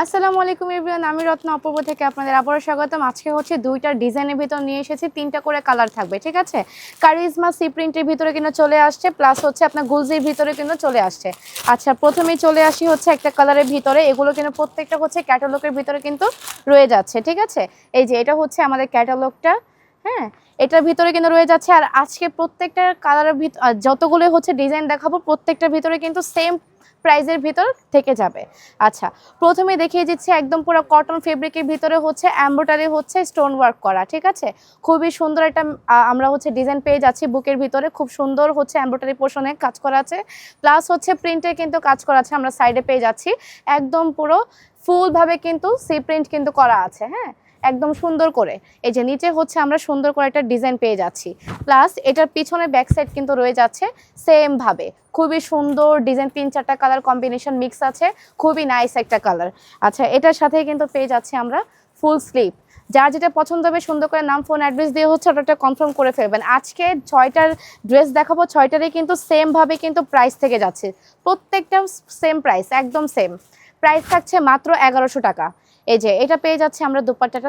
আসসালামু আলাইকুম এভরিওয়ান, আমি রত্ন অপূর্ব থেকে আপনাদের আবারও স্বাগতম। আজকে হচ্ছে দুইটা ডিজাইনের ভিতর নিয়ে এসেছি, তিনটা করে কালার থাকবে, ঠিক আছে। কারিজমা সি প্রিন্টের ভিতরে কিন্তু চলে আসছে, প্লাস হচ্ছে আপনার গুলজির ভিতরে কিন্তু চলে আসছে। আচ্ছা, প্রথমেই চলে আসি হচ্ছে একটা কালারের ভিতরে। এগুলো কিন্তু প্রত্যেকটা হচ্ছে ক্যাটালগের ভিতরে কিন্তু রয়ে যাচ্ছে, ঠিক আছে। এই যে এটা হচ্ছে আমাদের ক্যাটালগটা, হ্যাঁ, এটার ভিতরে কিন্তু রয়ে যাচ্ছে। আর আজকে প্রত্যেকটা কালারের ভিতর যতগুলো হচ্ছে ডিজাইন দেখাবো, প্রত্যেকটার ভিতরে কিন্তু সেম প্রাইজের ভিতর থেকে যাবে। আচ্ছা, প্রথমে দেখিয়ে দিচ্ছি একদম পুরো কটন ফেব্রিকের ভিতরে হচ্ছে এমব্রয়ডারি হচ্ছে স্টোন ওয়ার্ক করা, ঠিক আছে। খুবই সুন্দর একটা আমরা হচ্ছে ডিজাইন পেয়ে যাচ্ছি। বুকের ভিতরে খুব সুন্দর হচ্ছে এমব্রয়ডারি পোর্শনে কাজ করা আছে, প্লাস হচ্ছে প্রিন্টে কিন্তু কাজ করা আছে। আমরা সাইডে পেয়ে যাচ্ছি একদম পুরো ফুলভাবে কিন্তু সি প্রিন্ট কিন্তু করা আছে, হ্যাঁ, একদম সুন্দর করে। এই যে নিচে হচ্ছে আমরা সুন্দর করে একটা ডিজাইন পেয়ে যাচ্ছি, প্লাস এটার পিছনে ব্যাক সাইড কিন্তু রয়ে যাচ্ছে সেম ভাবে। খুবই সুন্দর ডিজাইন, 3-4টা কালার কম্বিনেশন মিক্স আছে, খুবই নাইস একটা কালার। আচ্ছা, এটার সাথে কিন্তু পেয়ে যাচ্ছি আমরা ফুল স্লিভ। যার যেটা পছন্দ হবে সুন্দর করে নাম, ফোন, অ্যাড্রেস দিয়ে হচ্ছে অর্ডারটা কনফার্ম করে ফেলবেন। আজকে 6টার ড্রেস দেখাবো, 6টারই কিন্তু সেম ভাবে কিন্তু প্রাইস থেকে যাচ্ছে। প্রত্যেকটা সেম প্রাইস, একদম সেম প্রাইস থাকছে মাত্র 1100 টাকা। এই যে এটা পেয়ে যাচ্ছে আমরা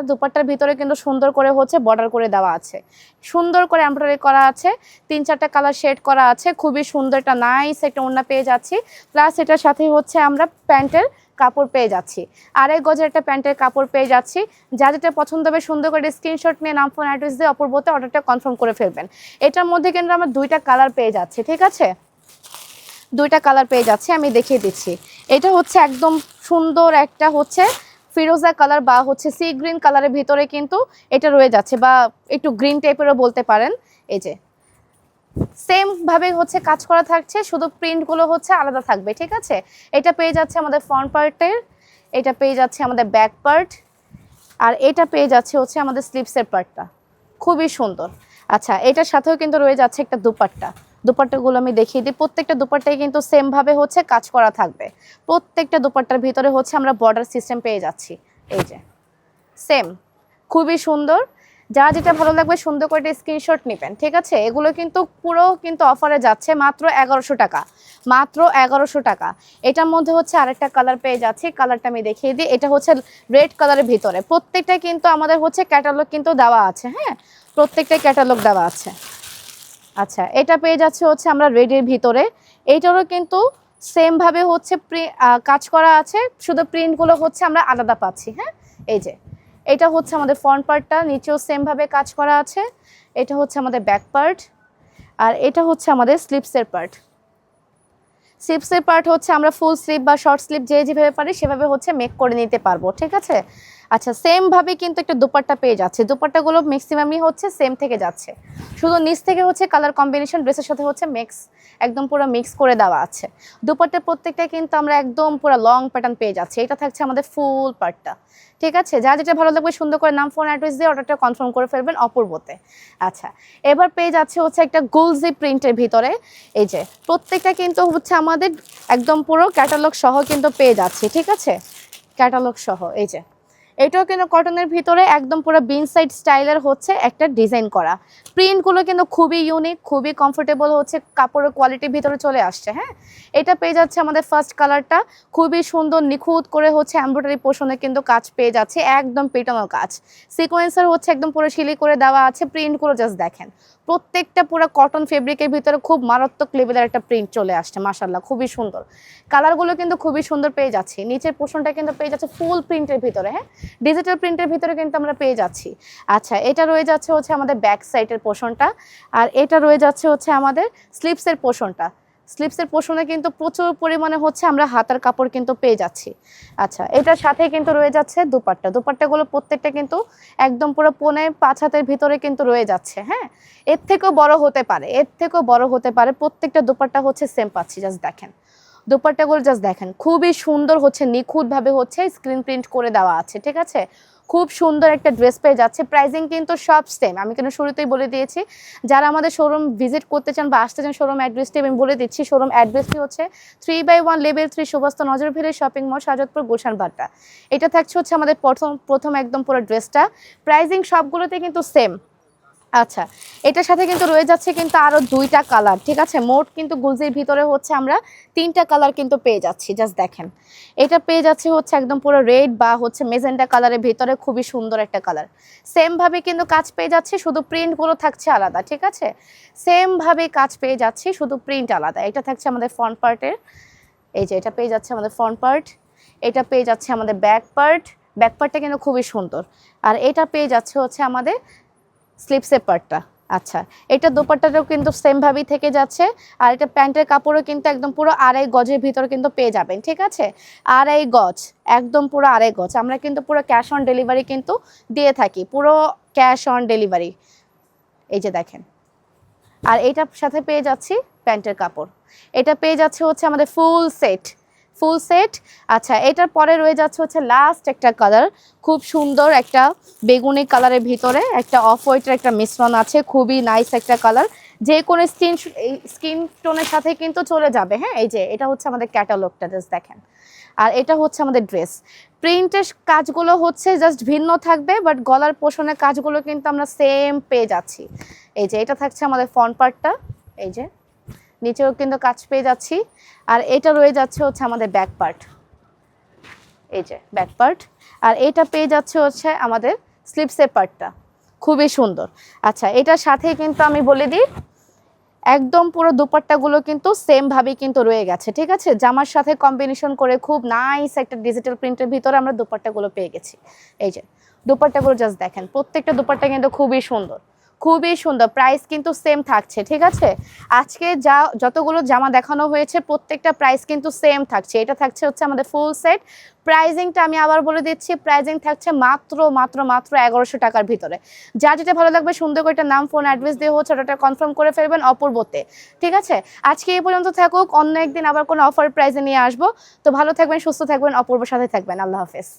দুপাট্টার ভিতরে কিন্তু সুন্দর করে হচ্ছে বর্ডার করে দেওয়া আছে, সুন্দর করে এমব্রয়ডারি করা আছে, 3-4টা কালার শেড করা আছে। খুবই সুন্দর একটা নাইস একটা ওড়না পেয়ে যাচ্ছি, প্লাস এটার সাথে হচ্ছে আমরা প্যান্টের কাপড় পেয়ে যাচ্ছি, 2.5 গজের একটা প্যান্টের কাপড় পেয়ে যাচ্ছি। যা যেটা পছন্দ হবে সুন্দর করে স্ক্রিনশট নিয়ে নাম, ফোন, অ্যাড্রেস দিয়ে অপূর্বতে অর্ডারটা কনফার্ম করে ফেলবেন। এটার মধ্যে কিন্তু আমরা 2টা কালার পেয়ে যাচ্ছি, ঠিক আছে, 2টা কালার পেয়ে যাচ্ছি। আমি দেখিয়ে দিচ্ছি। এটা হচ্ছে একদম সুন্দর একটা হচ্ছে ফিরোজা কালার বা হচ্ছে সি গ্রিন কালারের ভিতরে কিন্তু এটা রয়ে যাচ্ছে, বা একটু গ্রিন টাইপেরও বলতে পারেন। এই যে সেম ভাবে হচ্ছে কাজ করা থাকছে, শুধু প্রিন্টগুলো হচ্ছে আলাদা থাকবে, ঠিক আছে। এটা পেয়ে যাচ্ছে আমাদের ফ্রন্ট পার্টের, এটা পেয়ে যাচ্ছে আমাদের ব্যাক পার্ট, আর এটা পেয়ে যাচ্ছে হচ্ছে আমাদের স্লিভসের পার্টটা। খুবই সুন্দর। আচ্ছা, এটার সাথেও কিন্তু রয়ে যাচ্ছে একটা দুপাট্টাগুলো আমি দেখিয়ে দিই। প্রত্যেকটা দুপাট্টাই কিন্তু সেম ভাবে হচ্ছে কাজ করা থাকবে। প্রত্যেকটা দুপাট্টার ভিতরে হচ্ছে আমরা বর্ডার সিস্টেম পেয়ে যাচ্ছি। এই যে সেম, খুবই সুন্দর। যা যেটা ভালো লাগবে সুন্দর করে স্ক্রিনশট নেবেন, ঠিক আছে। এগুলো কিন্তু পুরো কিন্তু অফারে যাচ্ছে মাত্র 1100 টাকা, মাত্র 1100 টাকা। এটার মধ্যে হচ্ছে আরেকটা কালার পেয়ে যাচ্ছি, কালারটা আমি দেখিয়ে দিই। এটা হচ্ছে রেড কালারের ভিতরে। প্রত্যেকটা কিন্তু আমাদের হচ্ছে ক্যাটালগ কিন্তু দেওয়া আছে, হ্যাঁ, প্রত্যেকটা ক্যাটালগ দেওয়া আছে। আচ্ছা, এটা পেয়ে যাচ্ছে হচ্ছে আমরা রেডের ভিতরে। এইটারও কিন্তু সেম ভাবে হচ্ছে কাজ করা আছে, শুধু প্রিন্টগুলো হচ্ছে আমরা আলাদা পাচ্ছি, হ্যাঁ। এই যে এটা হচ্ছে আমাদের ফ্রন্ট পার্টটা, নিচেও সেম ভাবে কাজ করা আছে। এটা হচ্ছে আমাদের ব্যাক পার্ট, আর এটা হচ্ছে আমাদের স্লিভসের পার্ট। স্লিভসের পার্ট হচ্ছে আমরা ফুল স্লিভ বা শর্ট স্লিভ যে যেভাবে পারি সেভাবে হচ্ছে মেক করে নিতে পারবো, ঠিক আছে। আচ্ছা, সেম ভাবে কিন্তু একটা দুপাট্টা পেয়ে যাচ্ছে। দুপাট্টাগুলো ম্যাক্সিমামই হচ্ছে সেম থেকে যাচ্ছে, শুধু নিচ থেকে হচ্ছে কালার কম্বিনেশন ড্রেসের সাথে হচ্ছে একদম পুরো মিক্স করে দেওয়া আছে। দুপাট্টার প্রত্যেকটা কিন্তু আমরা একদম পুরো লং প্যাটার্ন পেয়ে যাচ্ছি। এটা থাকছে আমাদের ফুল পার্টটা, ঠিক আছে। যা যেটা ভালো লাগবে সুন্দর করে নাম, ফোন, অ্যাড্রেস দিয়ে অর্ডারটা কনফার্ম করে ফেলবেন অপূর্বতে। আচ্ছা, এবার পেয়ে যাচ্ছে হচ্ছে একটা গুলজি প্রিন্টের ভিতরে। এই যে প্রত্যেকটা কিন্তু হচ্ছে আমাদের একদম পুরো ক্যাটালগ সহ কিন্তু পেয়ে যাচ্ছি, ঠিক আছে, ক্যাটালগ সহ। এই যে এটাও কিন্তু কটনের ভিতরে একদম পুরো বিন সাইড স্টাইলের হচ্ছে একটা ডিজাইন করা। প্রিন্টগুলো কিন্তু খুবই ইউনিক, খুবই কমফোর্টেবল হচ্ছে, কাপড়ের কোয়ালিটির ভিতরে চলে আসছে, হ্যাঁ। এটা পেয়ে যাচ্ছে আমাদের ফার্স্ট কালারটা, খুবই সুন্দর নিখুঁত করে হচ্ছে এমব্রয়ডারি পোর্শনে কিন্তু কাজ পেয়ে যাচ্ছে, একদম পেটানো কাজ। সিকোয়েন্সার হচ্ছে একদম পুরো সিলি করে দেওয়া আছে। প্রিন্টগুলো জাস্ট দেখেন, প্রত্যেকটা পুরো কটন ফেব্রিকের ভিতরে খুব মারাত্মক লেভেলের একটা প্রিন্ট চলে আসছে, মাশাআল্লাহ, খুবই সুন্দর। কালারগুলো কিন্তু খুবই সুন্দর পেয়ে যাচ্ছি। নিচের পোর্শনটা কিন্তু পেয়ে যাচ্ছে ফুল প্রিন্টের ভিতরে, হ্যাঁ, ডিজিটাল প্রিন্টের ভিতরে কিন্তু আমরা পেয়ে যাচ্ছি। আচ্ছা, এটা রয়ে যাচ্ছে হচ্ছে আমাদের ব্যাক সাইডের পোর্শনটা, আর এটা রয়ে যাচ্ছে হচ্ছে আমাদের স্লিভসের পোর্শনটা। স্লিভসের পোর্শনে কিন্তু প্রচুর পরিমাণে হচ্ছে আমরা হাতার কাপড় কিন্তু পেয়ে যাচ্ছি। আচ্ছা, এটার সাথে কিন্তু রয়ে যাচ্ছে দুপাট্টাগুলো প্রত্যেকটা কিন্তু একদম পুরো 5.5 হাতের ভিতরে কিন্তু রয়ে যাচ্ছে, হ্যাঁ। এর থেকেও বড় হতে পারে, এর থেকেও বড় হতে পারে। প্রত্যেকটা দুপাট্টা হচ্ছে সেম পাচ্ছি, জাস্ট দেখেন দুপাট্টাগুলো, জাস্ট দেখেন, খুবই সুন্দর হচ্ছে, নিখুঁতভাবে হচ্ছে স্ক্রিন প্রিন্ট করে দেওয়া আছে, ঠিক আছে। খুব সুন্দর একটা ড্রেস পেয়ে যাচ্ছে। প্রাইসিং কিন্তু সব সেম, আমি কিন্তু শুরুতেই বলে দিয়েছি। যারা আমাদের শোরুম ভিজিট করতে চান বা আসতে চান, শোরুম অ্যাড্রেসটি আমি বলে দিচ্ছি। শোরুম অ্যাড্রেসটি হচ্ছে 3/1 level 3 Subastu Nazar Valley shopping mall, Shahzadpur, Gulshan Badda. এটা থাকছে হচ্ছে আমাদের প্রথম একদম পুরো ড্রেসটা। প্রাইসিং সবগুলোতে কিন্তু সেম। আচ্ছা, এটার সাথে কিন্তু রয়ে যাচ্ছে কিন্তু আরো 2টা কালার, ঠিক আছে? মোট কিন্তু গুলজির ভিতরে হচ্ছে আমরা 3টা কালার কিন্তু পেয়ে যাচ্ছি। জাস্ট দেখেন, এটা পেয়ে যাচ্ছে হচ্ছে একদম পুরো রেড বা হচ্ছে মেজেন্টা কালারের ভিতরে, খুবই সুন্দর একটা কালার। সেম ভাবে কিন্তু কাজ পেয়ে যাচ্ছি, শুধু প্রিন্টগুলো থাকছে আলাদা, ঠিক আছে? সেম ভাবে কাজ পেয়ে যাচ্ছি, শুধু প্রিন্ট আলাদা। এটা থাকছে আমাদের ফ্রন্ট পার্টের, এই যে এটা পেয়ে যাচ্ছে আমাদের ফ্রন্ট পার্ট, এটা পেয়ে যাচ্ছে আমাদের ব্যাক পার্ট, ব্যাক পার্টটা কিন্তু খুবই সুন্দর। আর এটা পেয়ে যাচ্ছে হচ্ছে আমাদের স্লিপসের পার্টটা। আচ্ছা, এটা দোপাট্টাটাও কিন্তু সেম ভাবেই থেকে যাচ্ছে। আর এটা প্যান্টের কাপড়ও কিন্তু একদম পুরো 2.5 গজের ভিতরে কিন্তু পেয়ে যাবেন, ঠিক আছে? 2.5 গজ, একদম পুরো 2.5 গজ। আমরা কিন্তু পুরো ক্যাশ অন ডেলিভারি কিন্তু দিয়ে থাকি, পুরো ক্যাশ অন ডেলিভারি। এই যে দেখেন, আর এইটার সাথে পেয়ে যাচ্ছি প্যান্টের কাপড়। এটা পেয়ে যাচ্ছে হচ্ছে আমাদের ফুল সেট, ফুল সেট। আচ্ছা, এটার পরে রয়ে যাচ্ছে হচ্ছে লাস্ট একটা কালার, খুব সুন্দর একটা বেগুনি কালারের ভিতরে একটা অফ হোয়াইটের একটা মিশ্রণ আছে, খুবই নাইস একটা কালার। যে কোনো স্কিন টোনের সাথে কিন্তু চলে যাবে। হ্যাঁ, এই যে এটা হচ্ছে আমাদের ক্যাটালগটা, জাস্ট দেখেন। আর এটা হচ্ছে আমাদের ড্রেস। প্রিন্টের কাজগুলো হচ্ছে জাস্ট ভিন্ন থাকবে, বাট গলার পোষণের কাজগুলো কিন্তু আমরা সেম পেয়ে যাচ্ছি। এই যে এটা থাকছে আমাদের ফ্রন্ট পার্টটা, এই যে নিচেও কিন্তু কাজ পেয়ে যাচ্ছি। আর এটা রয়ে যাচ্ছে হচ্ছে আমাদের ব্যাক পার্ট, এই যে ব্যাক পার্ট। আর এটা পেয়ে যাচ্ছে হচ্ছে আমাদের স্লিপসের পার্টটা, খুবই সুন্দর। আচ্ছা, এটার সাথে কিন্তু আমি বলে দিই, একদম পুরো দুপাট্টাগুলো কিন্তু সেম ভাবেই কিন্তু রয়ে গেছে, ঠিক আছে? জামার সাথে কম্বিনেশন করে খুব নাইস একটা ডিজিটাল প্রিন্টের ভিতরে আমরা দুপাট্টাগুলো পেয়ে গেছি। এই যে দুপাট্টাগুলো জাস্ট দেখেন, প্রত্যেকটা দুপাট্টা কিন্তু খুবই সুন্দর, খুবই সুন্দর। প্রাইস কিন্তু সেম থাকছে, ঠিক আছে? আজকে যতগুলো জামা দেখানো হয়েছে প্রত্যেকটা প্রাইস কিন্তু সেম থাকছে। এটা থাকছে হচ্ছে আমাদের ফুল সেট। প্রাইজিংটা আমি আবার বলে দিচ্ছি, প্রাইজিং থাকছে মাত্র মাত্র মাত্র 1100 টাকার ভিতরে। যার যেটা ভালো লাগবে সুন্দর করে একটা নাম, ফোন, অ্যাড্রেস দিয়ে হচ্ছে ওটা কনফার্ম করে ফেলবেন অপূর্বতে, ঠিক আছে? আজকে এই পর্যন্ত থাকুক, অন্য একদিন আবার কোনো অফার প্রাইজে নিয়ে আসবো। তো ভালো থাকবেন, সুস্থ থাকবেন, অপূর্বর সাথে থাকবেন। আল্লাহ হাফেজ।